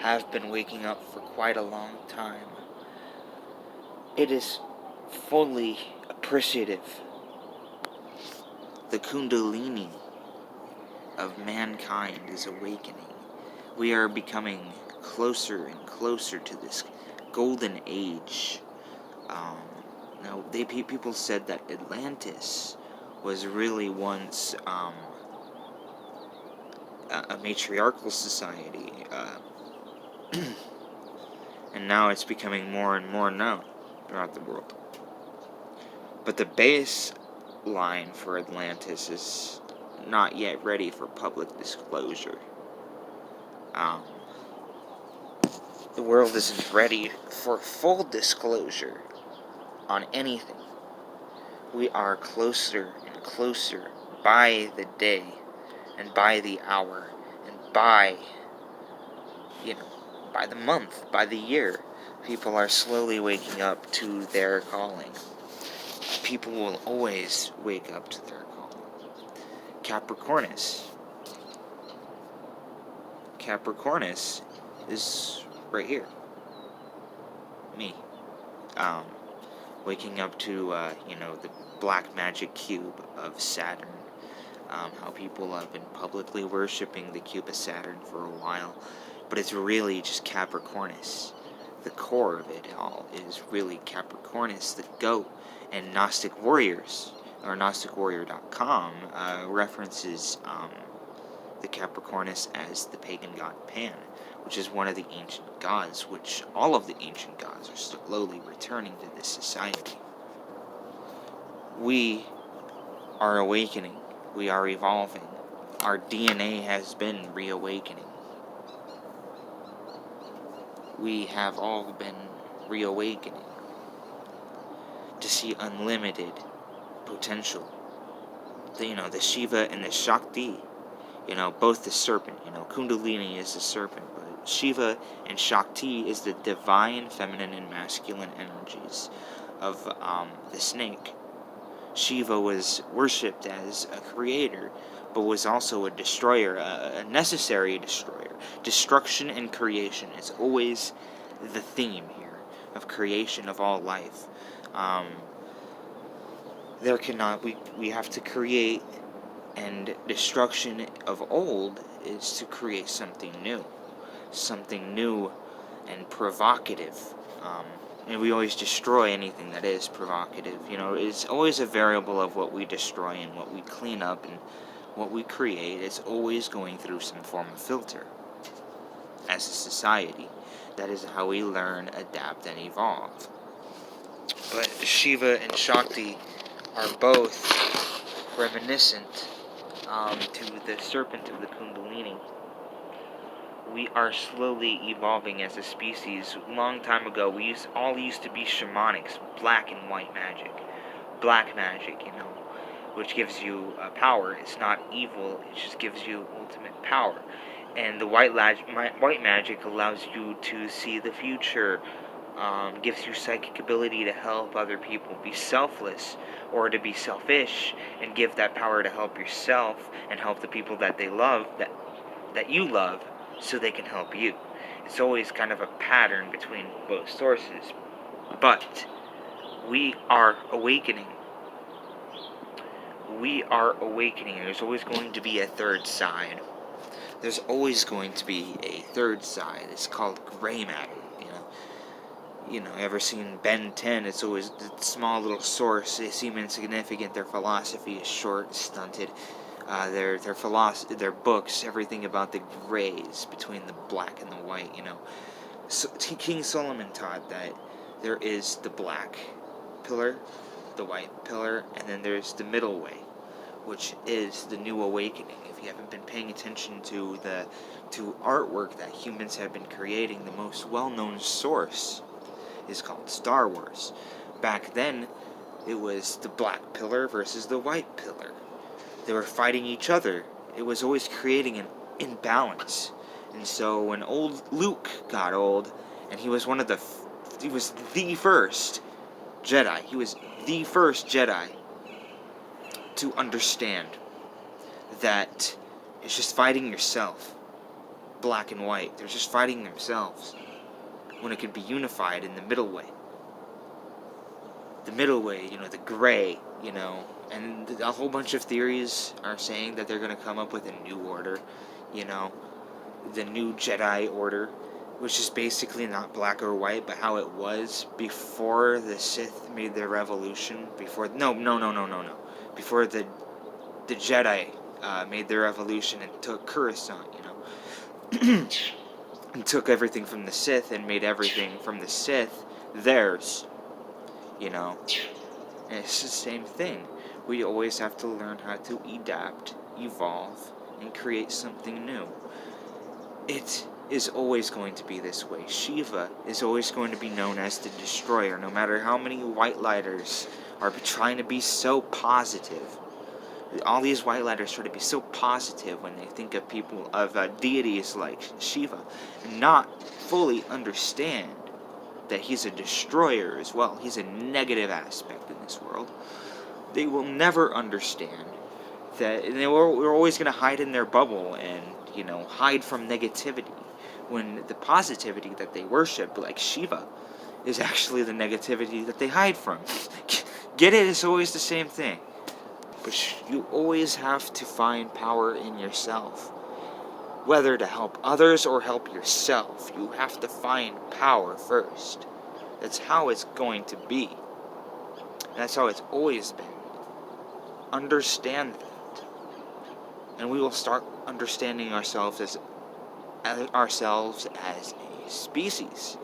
have been waking up for quite a long time. It is fully appreciative. The Kundalini of mankind is awakening. We are becoming closer and closer to this golden age. Now, people said that Atlantis was really once a matriarchal society, and now it's becoming more and more known throughout the world. But the baseline for Atlantis is not yet ready for public disclosure. The world isn't ready for full disclosure on anything. We are closer and closer by the day and by the hour and by the month, by the year. People are slowly waking up to their calling. People will always wake up to their calling. Capricornus is right here. Me. Waking up to, the black magic cube of Saturn. How people have been publicly worshipping the cube of Saturn for a while. But it's really just Capricornus. The core of it all is really Capricornus, the goat. And Gnostic Warriors, or GnosticWarrior.com, references the Capricornus as the pagan god Pan, which is one of the ancient gods, which all of the ancient gods are slowly returning to this society. We are awakening. We are evolving. Our DNA has been reawakening. We have all been reawakening to see unlimited potential. The Shiva and the Shakti, both the serpent, Kundalini is the serpent, but Shiva and Shakti is the divine feminine and masculine energies of the snake. Shiva was worshipped as a creator, but was also a destroyer, a necessary destroyer. Destruction and creation is always the theme here of creation of all life. We have to create, and destruction of old is to create something new and provocative. And we always destroy anything that is provocative. It's always a variable of what we destroy and what we clean up and what we create. It's always going through some form of filter. As a society, that is how we learn, adapt, and evolve. But Shiva and Shakti are both reminiscent to the serpent of the Kundalini. We are slowly evolving as a species. Long time ago, we all used to be shamanics, black and white magic. Black magic, which gives you power. It's not evil, it just gives you ultimate power. And the white magic allows you to see the future, gives you psychic ability to help other people be selfless, or to be selfish and give that power to help yourself and help the people that they love, that you love, so they can help you. It's always kind of a pattern between both sources. But we are awakening. There's always going to be a third side. There's always going to be a third side. It's called gray matter. Ever seen Ben 10? It's always the small little source. They seem insignificant. Their philosophy is short, stunted. Their books, everything about the grays between the black and the white. So King Solomon taught that there is the black pillar, the white pillar, and then there's the middle way, which is the new awakening. If you haven't been paying attention to artwork that humans have been creating, the most well-known source is called Star Wars. Back then, it was the black pillar versus the white pillar. They were fighting each other. It was always creating an imbalance. And so when old Luke got old, and he was the first Jedi. He was the first Jedi to understand that it's just fighting yourself. black and white. They're just fighting themselves when it could be unified in the middle way. The middle way, the gray, and a whole bunch of theories are saying that they're going to come up with a new order, the new Jedi order, which is basically not black or white, but how it was before the Sith made their revolution, before the Jedi made their revolution and took Coruscant, and took everything from the Sith and made everything from the Sith theirs, and it's the same thing. We always have to learn how to adapt, evolve, and create something new. It is always going to be this way. Shiva is always going to be known as the Destroyer, no matter how many white lighters are trying to be so positive. All these white lighters try to be so positive when they think of people, of deities like Shiva, and not fully understand that he's a destroyer as well. He's a negative aspect in this world. They will never understand that we're always going to hide in their bubble and, hide from negativity, when the positivity that they worship, like Shiva, is actually the negativity that they hide from. Get it? It's always the same thing. But you always have to find power in yourself. Whether to help others or help yourself, you have to find power first. That's how it's going to be. That's how it's always been. Understand that. And we will start understanding ourselves as a species.